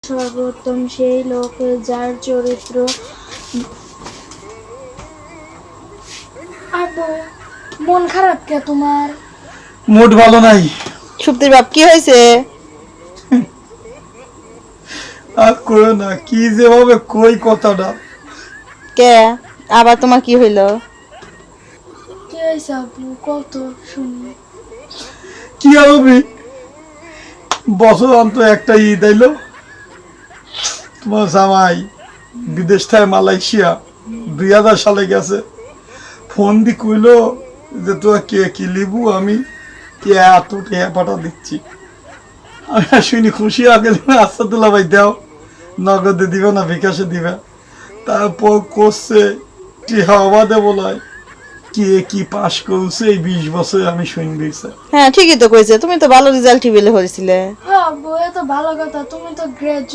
সর্বোত্তম সেই লোক যার চরিত্র। আব্বু মন খারাপ কে তোমার? মুড ভালো নাই। সুপ্তির বাপ কি হয়েছে? আর কইও না, কি যেভাবে কই কথাটা। কে আবার তোমার কি হইলো? কি হয়েছে আব্বু কত শুনি। কি হবে, বছর অন্তর একটা ঈদ আইলো, তোমার জামাই বিদেশ থেকে মালয়েশিয়া 2000 সালে গেছে। ফোন দি কইলো যে তোরা কে কি লিবু, আমি কে এত টিয়া পাঠা দিচ্ছি। আমি শুনি খুশি আগে আচ্ছা তুলা ভাই দাও, নগদে দিবে না বিকাশে দিবে। তারপর করছে টিহা অবাদে বলায় কে কি পাশ করছে এই 20 বছরে আমি শুনবি। হ্যাঁ ঠিকই তো কইছে, তুমি তো ভালো রেজাল্ট টিভিলে হয়েছিলে। হ্যাঁ আব্বু এ তো ভালো কথা, তুমি তো গ্রাজুয়েট।